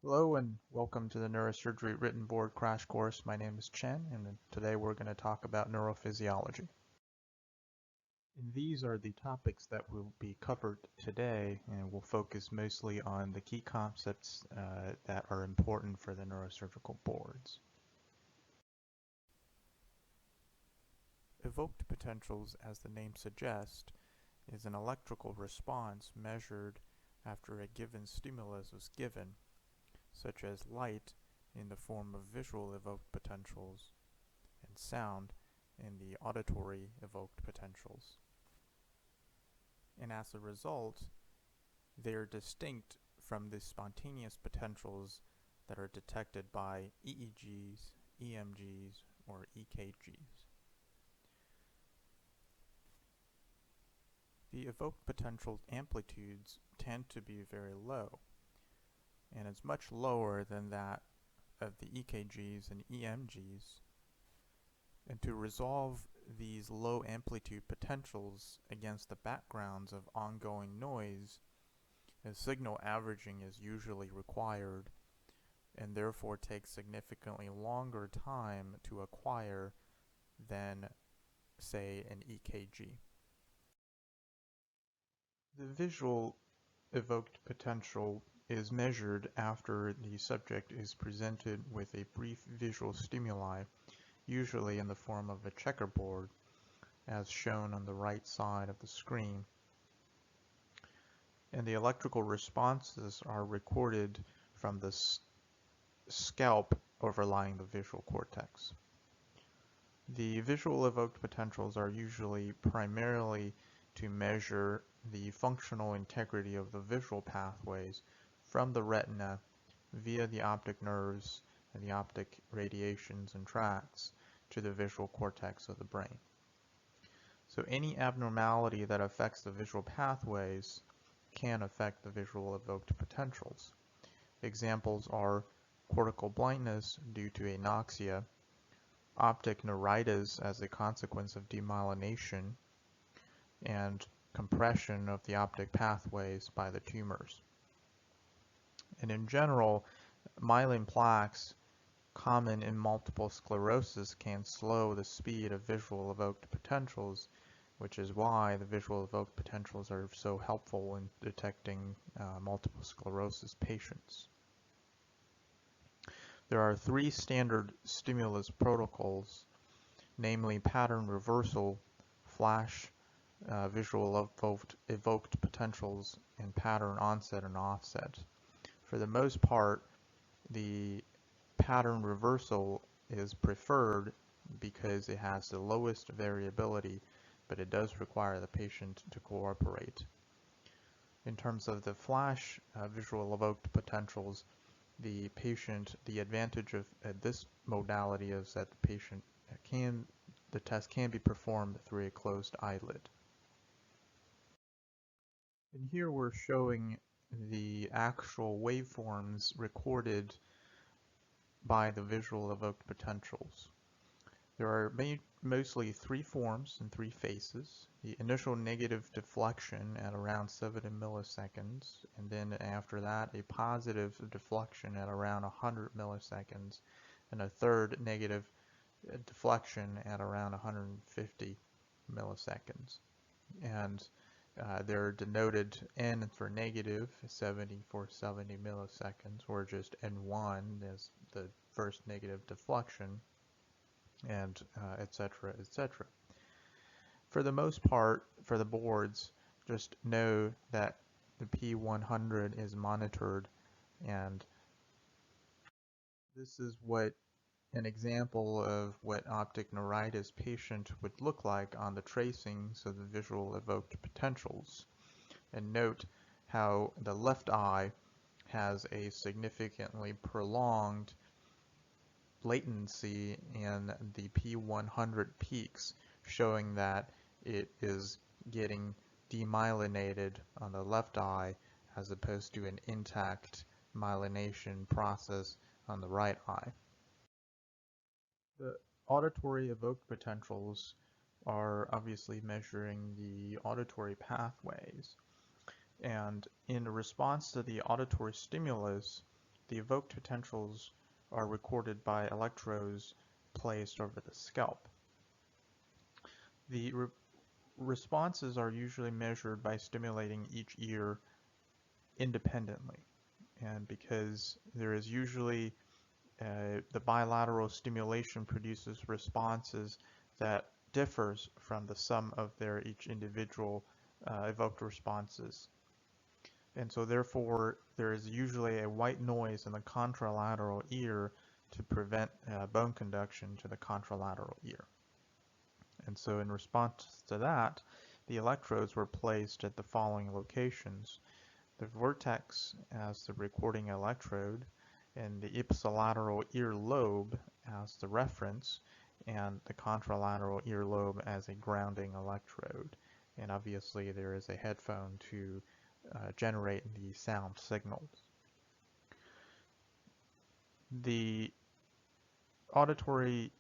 Hello and welcome to the Neurosurgery Written Board Crash Course. My name is Chen and today we're going to talk about neurophysiology. And these are the topics that will be covered today, and we'll focus mostly on the key concepts that are important for the neurosurgical boards. Evoked potentials, as the name suggests, is an electrical response measured after a given stimulus was given, such as light in the form of visual evoked potentials and sound in the auditory evoked potentials. And as a result, they are distinct from the spontaneous potentials that are detected by EEGs, EMGs, or EKGs. The evoked potential amplitudes tend to be very low, and it's much lower than that of the EKGs and EMGs. And to resolve these low amplitude potentials against the backgrounds of ongoing noise, a signal averaging is usually required and therefore takes significantly longer time to acquire than, say, an EKG. The visual evoked potential is measured after the subject is presented with a brief visual stimuli, usually in the form of a checkerboard, as shown on the right side of the screen. And the electrical responses are recorded from the scalp overlying the visual cortex. The visual evoked potentials are usually primarily to measure the functional integrity of the visual pathways from the retina via the optic nerves and the optic radiations and tracts to the visual cortex of the brain. So any abnormality that affects the visual pathways can affect the visual evoked potentials. Examples are cortical blindness due to anoxia, optic neuritis as a consequence of demyelination, and compression of the optic pathways by the tumors. And in general, myelin plaques common in multiple sclerosis can slow the speed of visual evoked potentials, which is why the visual evoked potentials are so helpful in detecting multiple sclerosis patients. There are three standard stimulus protocols, namely pattern reversal, flash, visual evoked potentials, and pattern onset and offset. For the most part, the pattern reversal is preferred because it has the lowest variability, but it does require the patient to cooperate. In terms of the flash visual evoked potentials, the advantage of this modality is that the test can be performed through a closed eyelid. And here we're showing the actual waveforms recorded by the visual evoked potentials. There are mostly three forms and three phases. The initial negative deflection at around 70 milliseconds, and then after that a positive deflection at around 100 milliseconds, and a third negative deflection at around 150 milliseconds. And they're denoted N for negative, 70 for 70 milliseconds, or just N1 as the first negative deflection, and etc., etc. For the most part, for the boards, just know that the P100 is monitored, and this is what an example of what optic neuritis patient would look like on the tracings of the visual evoked potentials. And note how the left eye has a significantly prolonged latency in the P100 peaks, showing that it is getting demyelinated on the left eye as opposed to an intact myelination process on the right eye. The auditory evoked potentials are obviously measuring the auditory pathways, and in response to the auditory stimulus, the evoked potentials are recorded by electrodes placed over the scalp. The responses are usually measured by stimulating each ear independently. And because there is usually the bilateral stimulation produces responses that differs from the sum of their each individual evoked responses. And so therefore there is usually a white noise in the contralateral ear to prevent bone conduction to the contralateral ear. And so in response to that, the electrodes were placed at the following locations: the vertex as the recording electrode, and the ipsilateral ear lobe as the reference, and the contralateral ear lobe as a grounding electrode. And obviously there is a headphone to generate the sound signals. The auditory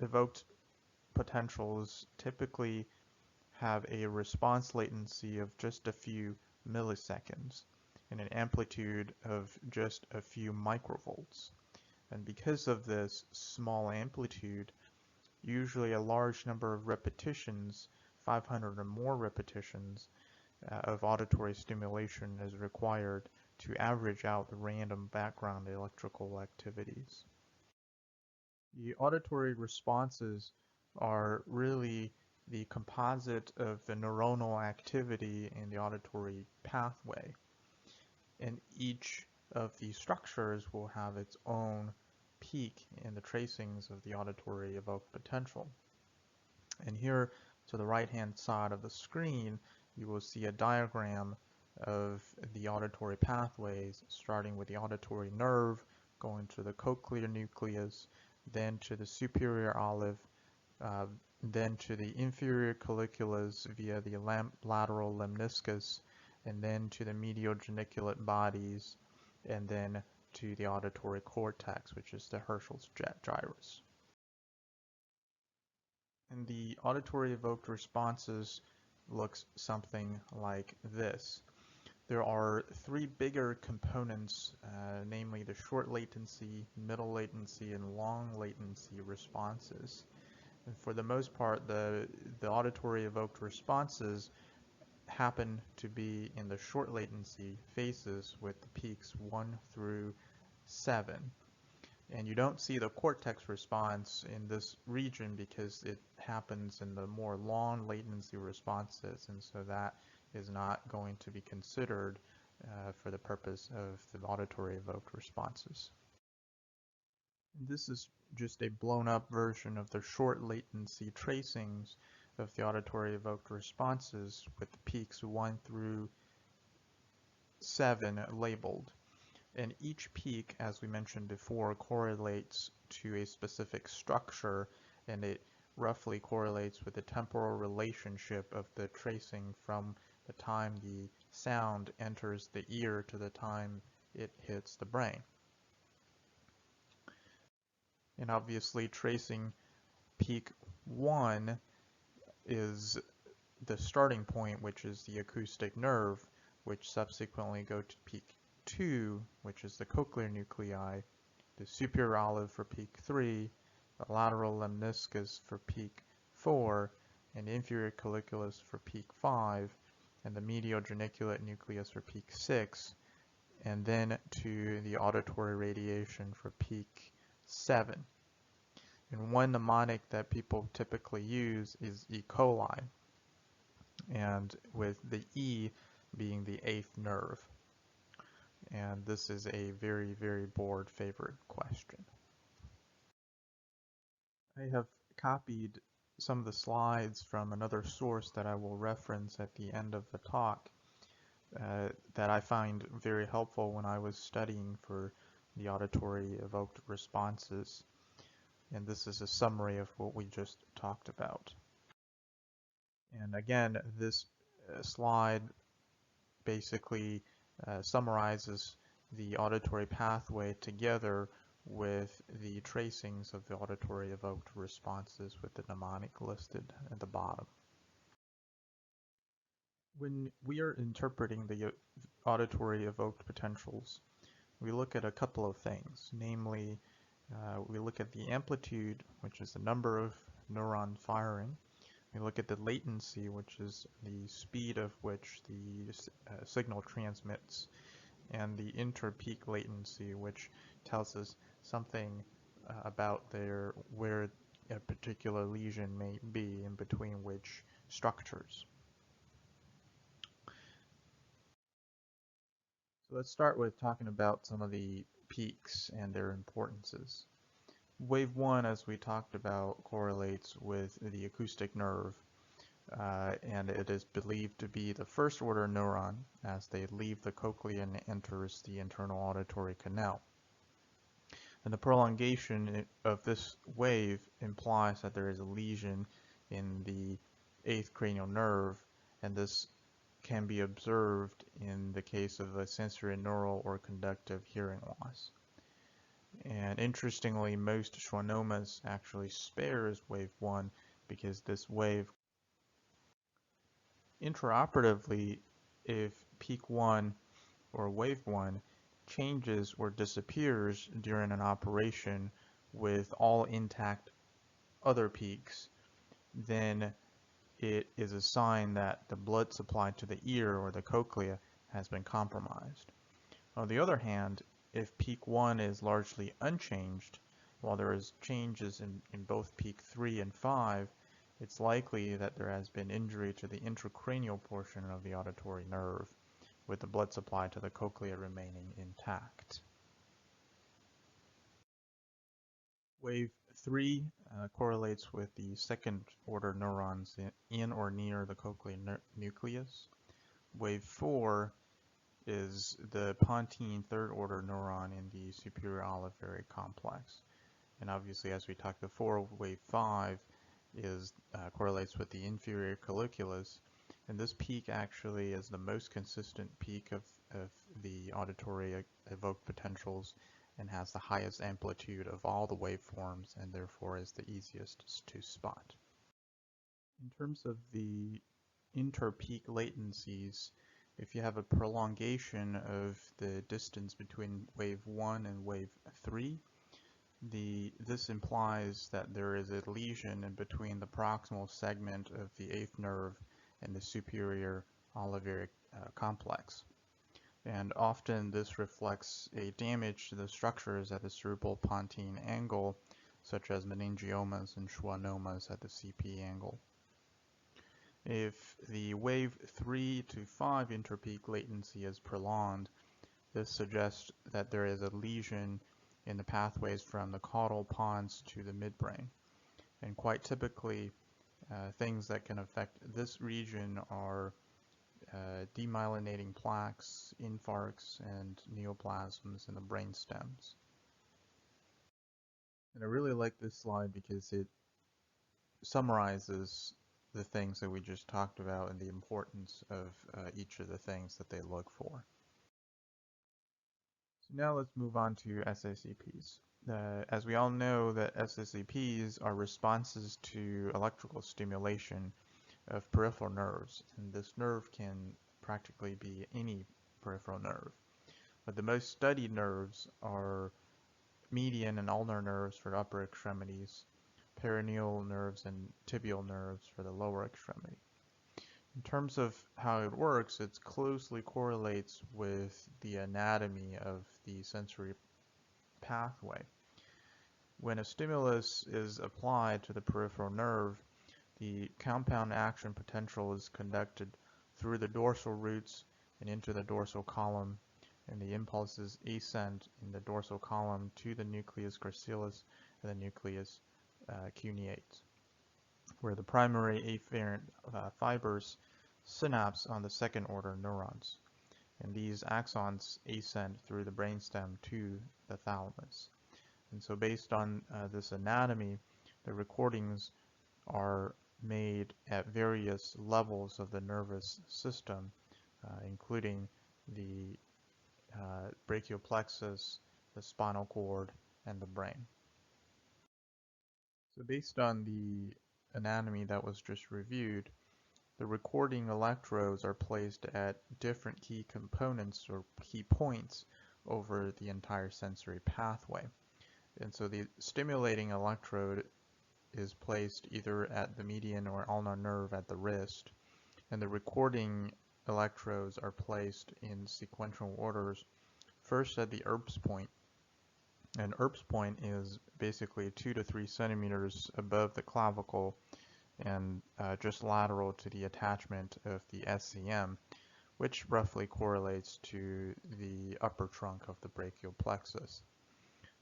evoked potentials typically have a response latency of just a few milliseconds and an amplitude of just a few microvolts. And because of this small amplitude, usually a large number of repetitions, 500 or more repetitions, of auditory stimulation is required to average out the random background electrical activities. The auditory responses are really the composite of the neuronal activity in the auditory pathway. And each of these structures will have its own peak in the tracings of the auditory evoked potential. And here to the right-hand side of the screen, you will see a diagram of the auditory pathways, starting with the auditory nerve, going to the cochlear nucleus, then to the superior olive, then to the inferior colliculus via the lateral lemniscus, and then to the medial geniculate bodies, and then to the auditory cortex, which is the Herschel's gyrus. And the auditory evoked responses looks something like this. There are three bigger components, namely the short latency, middle latency, and long latency responses. And for the most part, the auditory evoked responses happen to be in the short latency phases with the peaks 1 through 7. And you don't see the cortex response in this region because it happens in the more long latency responses, and so that is not going to be considered for the purpose of the auditory evoked responses. This is just a blown up version of the short latency tracings of the auditory evoked responses with the peaks 1 through 7 labeled. And each peak, as we mentioned before, correlates to a specific structure, and it roughly correlates with the temporal relationship of the tracing from the time the sound enters the ear to the time it hits the brain. And obviously tracing peak 1 is the starting point, which is the acoustic nerve, which subsequently go to peak 2, which is the cochlear nuclei, the superior olive for peak 3, the lateral lemniscus for peak 4, and inferior colliculus for peak 5, and the medial geniculate nucleus for peak 6, and then to the auditory radiation for peak 7. And one mnemonic that people typically use is E. coli, and with the E being the 8th nerve. And this is a very, very board favorite question. I have copied some of the slides from another source that I will reference at the end of the talk that I find very helpful when I was studying for the auditory evoked responses. And this is a summary of what we just talked about. And again, this slide basically summarizes the auditory pathway together with the tracings of the auditory evoked responses with the mnemonic listed at the bottom. When we are interpreting the auditory evoked potentials, we look at a couple of things, namely we look at the amplitude, which is the number of neuron firing. We look at the latency, which is the speed of which the signal transmits, and the inter-peak latency, which tells us something about where a particular lesion may be in between which structures. So let's start with talking about some of the peaks and their importances. Wave 1, as we talked about, correlates with the acoustic nerve, and it is believed to be the first order neuron as they leave the cochlea and enters the internal auditory canal. And the prolongation of this wave implies that there is a lesion in the 8th cranial nerve, and this can be observed in the case of a sensorineural or conductive hearing loss. And interestingly, most schwannomas actually spares wave 1 because this wave, intraoperatively, if peak 1 or wave 1 changes or disappears during an operation with all intact other peaks, then it is a sign that the blood supply to the ear or the cochlea has been compromised. On the other hand, if peak 1 is largely unchanged, while there is changes in both peak 3 and 5, it's likely that there has been injury to the intracranial portion of the auditory nerve, with the blood supply to the cochlea remaining intact. Wave 3 correlates with the second order neurons in or near the cochlear nucleus. Wave 4 is the pontine third order neuron in the superior olivary complex. And obviously, as we talked before, wave 5 correlates with the inferior colliculus, and this peak actually is the most consistent peak of the auditory evoked potentials and has the highest amplitude of all the waveforms, and therefore is the easiest to spot. In terms of the inter-peak latencies, if you have a prolongation of the distance between wave 1 and wave 3, this implies that there is a lesion in between the proximal segment of the 8th nerve and the superior olivary complex. And often this reflects a damage to the structures at the cerebral-pontine angle, such as meningiomas and schwannomas at the CP angle. If the wave 3 to 5 interpeak latency is prolonged, this suggests that there is a lesion in the pathways from the caudal pons to the midbrain. And quite typically, things that can affect this region are demyelinating plaques, infarcts, and neoplasms in the brain stems. And I really like this slide because it summarizes the things that we just talked about and the importance of each of the things that they look for. So now let's move on to SSEPs. As we all know, that SSEPs are responses to electrical stimulation of peripheral nerves, and this nerve can practically be any peripheral nerve. But the most studied nerves are median and ulnar nerves for upper extremities, perineal nerves and tibial nerves for the lower extremity. In terms of how it works, it closely correlates with the anatomy of the sensory pathway. When a stimulus is applied to the peripheral nerve, the compound action potential is conducted through the dorsal roots and into the dorsal column, and the impulses ascend in the dorsal column to the nucleus gracilis and the nucleus cuneate, where the primary afferent fibers synapse on the second order neurons, and these axons ascend through the brainstem to the thalamus. And so based on this anatomy, the recordings are made at various levels of the nervous system, including the brachial plexus, the spinal cord, and the brain. So based on the anatomy that was just reviewed, the recording electrodes are placed at different key components or key points over the entire sensory pathway. And so the stimulating electrode is placed either at the median or ulnar nerve at the wrist, and the recording electrodes are placed in sequential orders, first at the Erb's point. And Erb's point is basically 2 to 3 centimeters above the clavicle and just lateral to the attachment of the SCM, which roughly correlates to the upper trunk of the brachial plexus.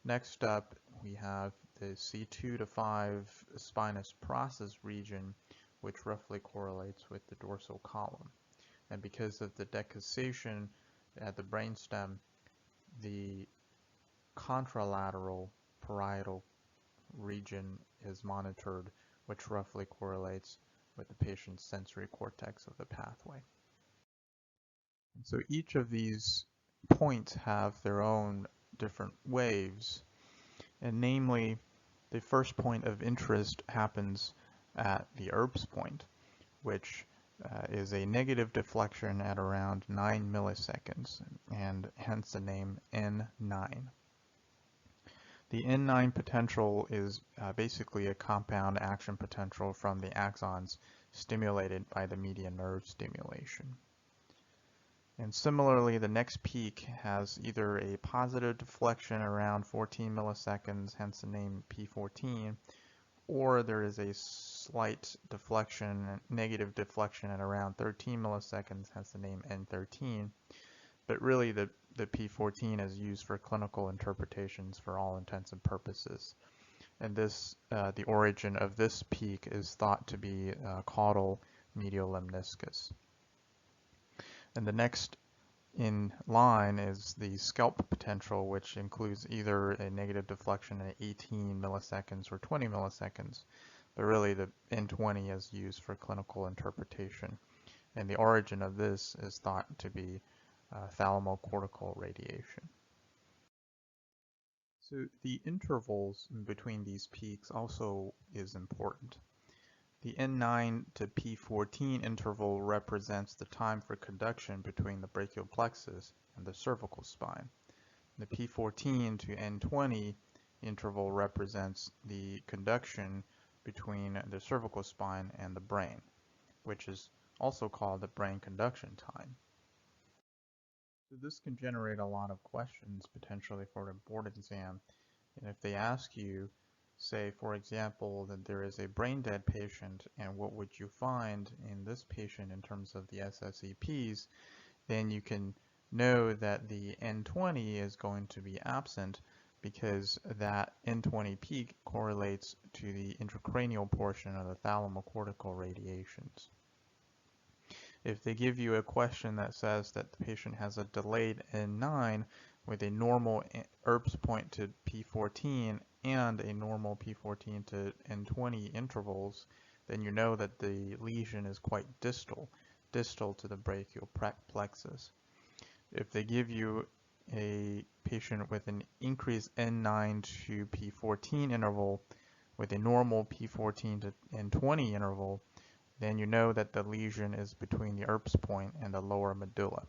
Next up, we have the C2 to 5 spinous process region, which roughly correlates with the dorsal column. And because of the decussation at the brainstem, the contralateral parietal region is monitored, which roughly correlates with the patient's sensory cortex of the pathway. And so each of these points have their own different waves, and namely, the first point of interest happens at the Erb's point, which is a negative deflection at around 9 milliseconds, and hence the name N9. The N9 potential is basically a compound action potential from the axons stimulated by the median nerve stimulation. And similarly, the next peak has either a positive deflection around 14 milliseconds, hence the name P14, or there is a slight deflection, negative deflection at around 13 milliseconds, hence the name N13. But really, the P14 is used for clinical interpretations for all intents and purposes. And this, the origin of this peak is thought to be caudal medial lemniscus. And the next in line is the scalp potential, which includes either a negative deflection at 18 milliseconds or 20 milliseconds. But really, the N20 is used for clinical interpretation. And the origin of this is thought to be thalamocortical radiation. So the intervals in between these peaks also is important. The N9 to P14 interval represents the time for conduction between the brachial plexus and the cervical spine. The P14 to N20 interval represents the conduction between the cervical spine and the brain, which is also called the brain conduction time. So this can generate a lot of questions potentially for a board exam. And if they ask you, say, for example, that there is a brain dead patient, and what would you find in this patient in terms of the SSEPs, then you can know that the N20 is going to be absent because that N20 peak correlates to the intracranial portion of the thalamocortical radiations. If they give you a question that says that the patient has a delayed N9 with a normal Erb's point to P14 and a normal P14 to N20 intervals, then you know that the lesion is quite distal to the brachial plexus. If they give you a patient with an increased N9 to P14 interval with a normal P14 to N20 interval, then you know that the lesion is between the Erb's point and the lower medulla.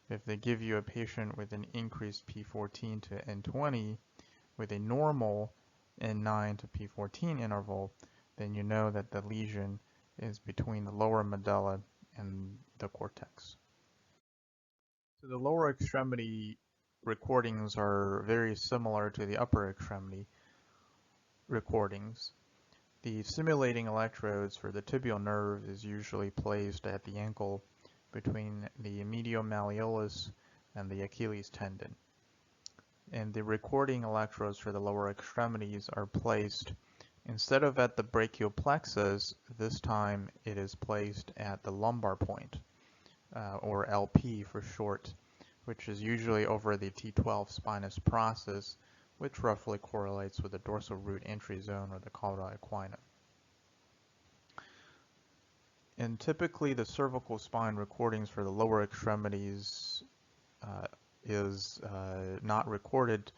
If they give you a patient with an increased P14 to N20 with a normal N9 to P14 interval, then you know that the lesion is between the lower medulla and the cortex. So the lower extremity recordings are very similar to the upper extremity recordings. The stimulating electrodes for the tibial nerve is usually placed at the ankle between the medial malleolus and the Achilles tendon. And the recording electrodes for the lower extremities are placed, instead of at the brachial plexus, this time it is placed at the lumbar point, or LP for short, which is usually over the T12 spinous process, which roughly correlates with the dorsal root entry zone or the cauda equina. And typically the cervical spine recordings for the lower extremities is not recorded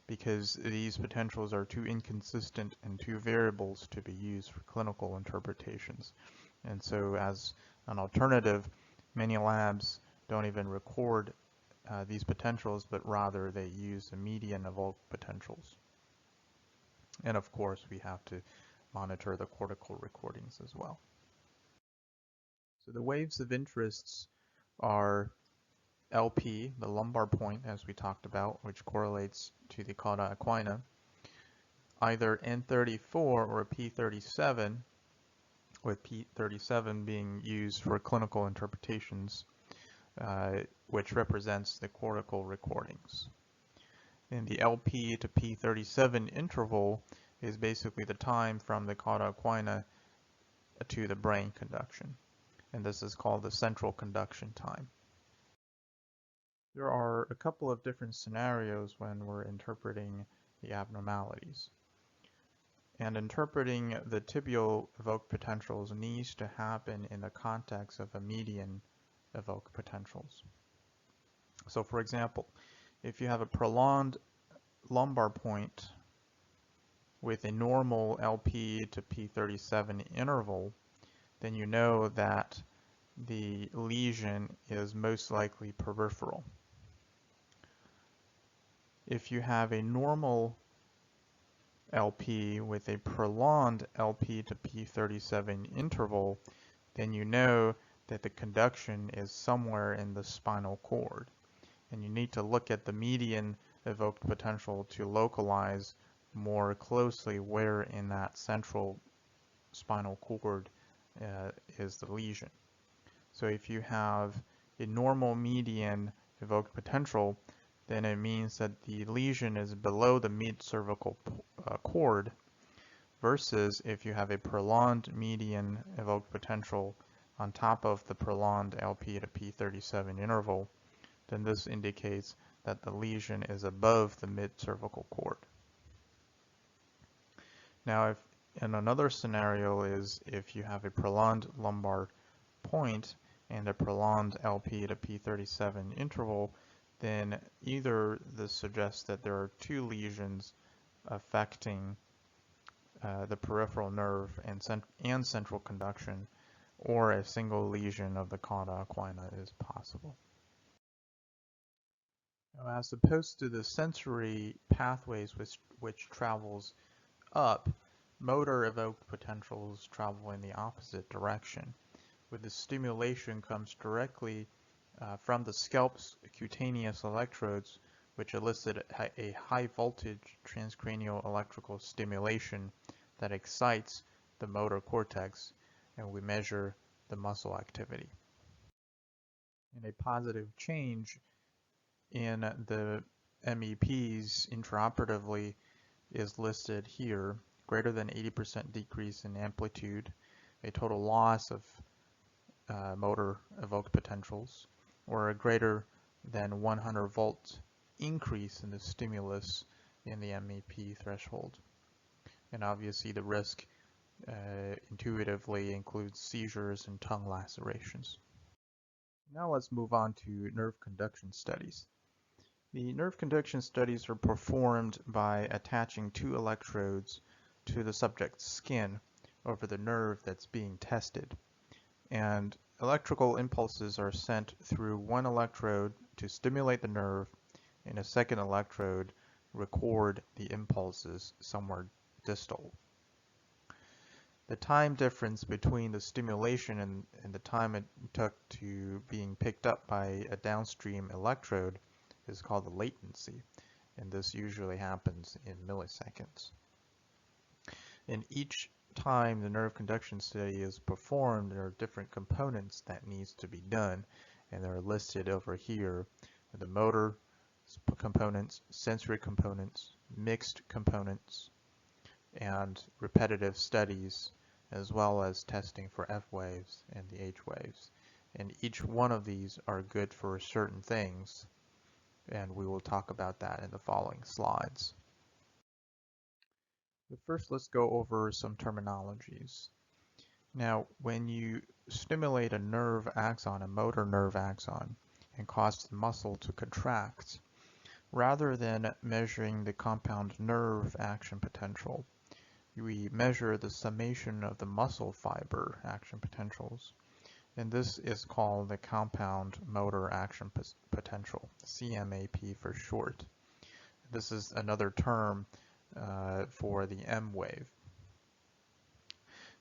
because these potentials are too inconsistent and too variables to be used for clinical interpretations. And so as an alternative, many labs don't even record these potentials, but rather they use the median evoked potentials. And of course, we have to monitor the cortical recordings as well. So the waves of interests are LP, the lumbar point, as we talked about, which correlates to the cauda equina, either N34 or P37, with P37 being used for clinical interpretations, which represents the cortical recordings. And the LP to P37 interval is basically the time from the cauda equina to the brain conduction. And this is called the central conduction time. There are a couple of different scenarios when we're interpreting the abnormalities. And interpreting the tibial evoked potentials needs to happen in the context of a median evoked potentials. So for example, if you have a prolonged lumbar point with a normal LP to P37 interval, then you know that the lesion is most likely peripheral. If you have a normal LP with a prolonged LP to P37 interval, then you know that the conduction is somewhere in the spinal cord. And you need to look at the median evoked potential to localize more closely where in that central spinal cord is the lesion. So if you have a normal median evoked potential, then it means that the lesion is below the mid-cervical cord, versus if you have a prolonged median evoked potential on top of the prolonged LP to P37 interval, then this indicates that the lesion is above the mid-cervical cord. Now, in another scenario is if you have a prolonged lumbar point and a prolonged LP to P37 interval, then either this suggests that there are two lesions affecting the peripheral nerve and central conduction, or a single lesion of the cauda equina is possible. Now, as opposed to the sensory pathways which travels up, motor evoked potentials travel in the opposite direction, where the stimulation comes directly from the scalp's cutaneous electrodes, which elicit a high voltage transcranial electrical stimulation that excites the motor cortex, and we measure the muscle activity. And a positive change in the MEPs intraoperatively is listed here, greater than 80% decrease in amplitude, a total loss of motor evoked potentials, or a greater than 100 volt increase in the stimulus in the MEP threshold. And obviously the risk intuitively includes seizures and tongue lacerations. Now let's move on to nerve conduction studies. The nerve conduction studies are performed by attaching two electrodes to the subject's skin over the nerve that's being tested. And electrical impulses are sent through one electrode to stimulate the nerve, and a second electrode record the impulses somewhere distal. The time difference between the stimulation and the time it took to being picked up by a downstream electrode is called the latency, and this usually happens in milliseconds. And each time the nerve conduction study is performed, there are different components that needs to be done, and they're listed over here: the motor components, sensory components, mixed components, and repetitive studies, as well as testing for F waves and the H waves. And each one of these are good for certain things, and we will talk about that in the following slides. But first, let's go over some terminologies. Now, when you stimulate a nerve axon, a motor nerve axon, and cause the muscle to contract, rather than measuring the compound nerve action potential, we measure the summation of the muscle fiber action potentials. and this is called the compound motor action potential, CMAP for short. This is another term for the M wave.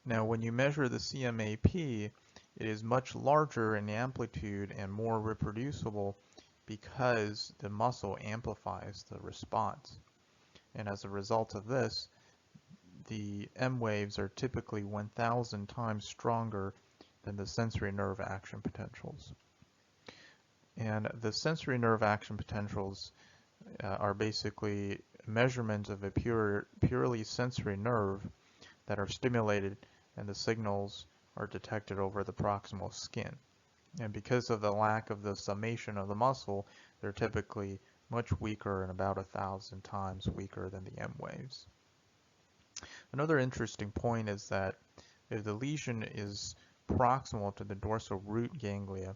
Now, when you measure the CMAP, it is much larger in amplitude and more reproducible because the muscle amplifies the response. And as a result of this, the M waves are typically 1,000 times stronger than the sensory nerve action potentials. And the sensory nerve action potentials are basically measurements of a purely sensory nerve that are stimulated, and the signals are detected over the proximal skin. And because of the lack of the summation of the muscle, they're typically much weaker and about 1,000 times weaker than the M waves. Another interesting point is that if the lesion is proximal to the dorsal root ganglia,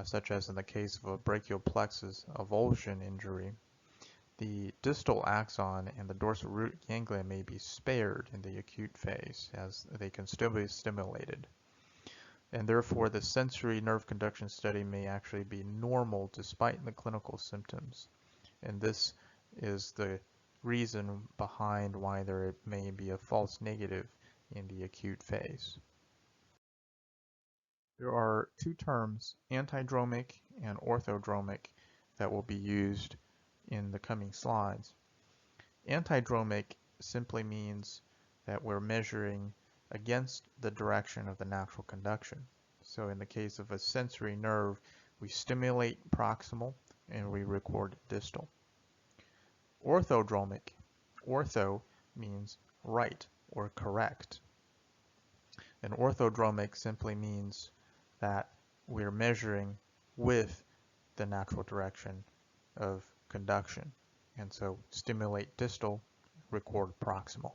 such as in the case of a brachial plexus avulsion injury, the distal axon and the dorsal root ganglia may be spared in the acute phase, as they can still be stimulated. And therefore, the sensory nerve conduction study may actually be normal despite the clinical symptoms. And this is the reason behind why there may be a false negative in the acute phase. There are two terms, antidromic and orthodromic, that will be used in the coming slides. Antidromic simply means that we're measuring against the direction of the natural conduction. So in the case of a sensory nerve, we stimulate proximal and we record distal. Orthodromic, ortho means right or correct. And orthodromic simply means that we're measuring with the natural direction of conduction. And so stimulate distal, record proximal.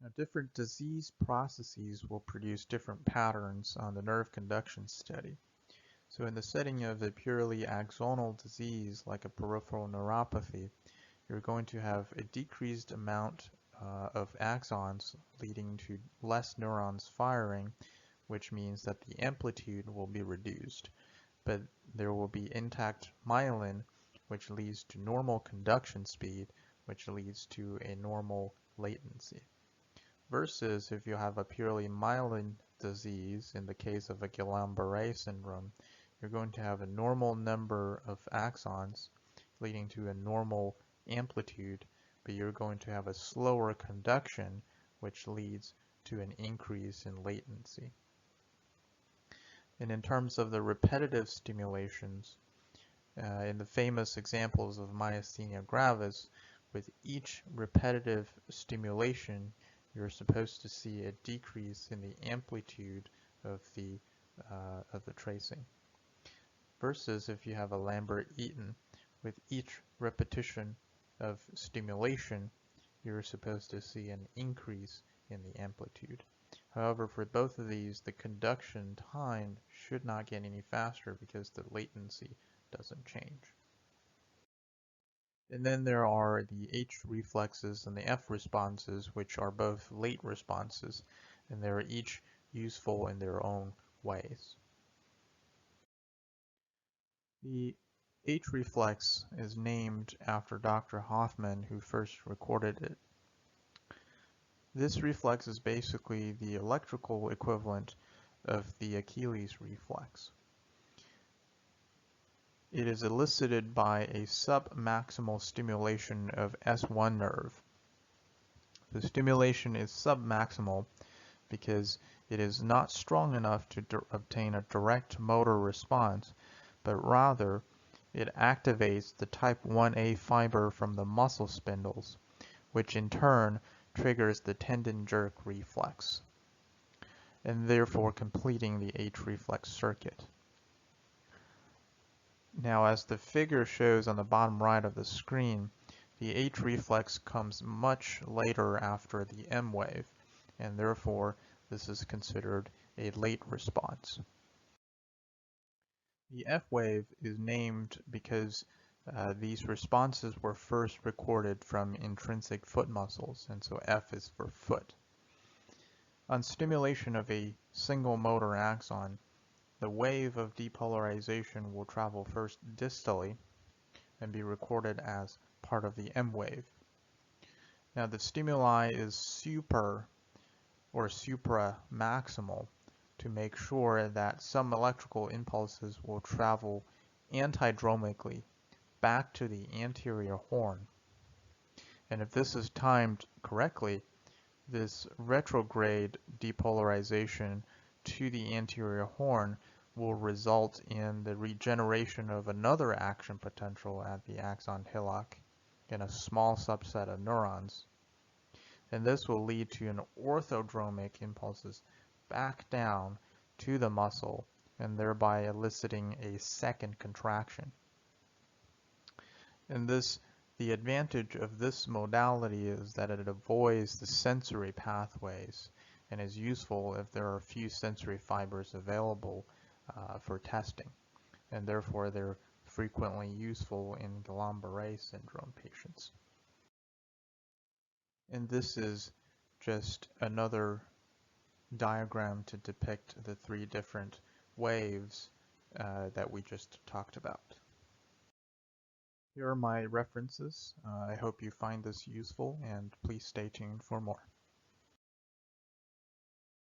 Now, different disease processes will produce different patterns on the nerve conduction study. So in the setting of a purely axonal disease like a peripheral neuropathy, you're going to have a decreased amount of axons leading to less neurons firing, which means that the amplitude will be reduced. But there will be intact myelin, which leads to normal conduction speed, which leads to a normal latency. Versus if you have a purely myelin disease, in the case of a Guillain-Barré syndrome, you're going to have a normal number of axons leading to a normal amplitude, but you're going to have a slower conduction, which leads to an increase in latency. And in terms of the repetitive stimulations, in the famous examples of myasthenia gravis, with each repetitive stimulation, you're supposed to see a decrease in the amplitude of the tracing. Versus if you have a Lambert-Eaton, with each repetition of stimulation, you're supposed to see an increase in the amplitude. However, for both of these, the conduction time should not get any faster because the latency doesn't change. And then there are the H reflexes and the F responses, which are both late responses, and they're each useful in their own ways. The H reflex is named after Dr. Hoffman, who first recorded it. This reflex is basically the electrical equivalent of the Achilles reflex. It is elicited by a submaximal stimulation of S1 nerve. The stimulation is submaximal because it is not strong enough to obtain a direct motor response, but rather it activates the type 1A fiber from the muscle spindles, which in turn triggers the tendon jerk reflex, and therefore completing the H reflex circuit. Now, as the figure shows on the bottom right of the screen, the H reflex comes much later after the M wave, and therefore this is considered a late response. The F wave is named because these responses were first recorded from intrinsic foot muscles, and so F is for foot. On stimulation of a single motor axon, the wave of depolarization will travel first distally and be recorded as part of the M wave. Now the stimuli is super or supramaximal to make sure that some electrical impulses will travel antidromically back to the anterior horn. And if this is timed correctly, this retrograde depolarization to the anterior horn will result in the regeneration of another action potential at the axon hillock in a small subset of neurons. And this will lead to an orthodromic impulses back down to the muscle and thereby eliciting a second contraction. And the advantage of this modality is that it avoids the sensory pathways and is useful if there are few sensory fibers available for testing, and therefore they're frequently useful in Guillain-Barré syndrome patients. And this is just another diagram to depict the three different waves that we just talked about. Here are my references. I hope you find this useful, and please stay tuned for more.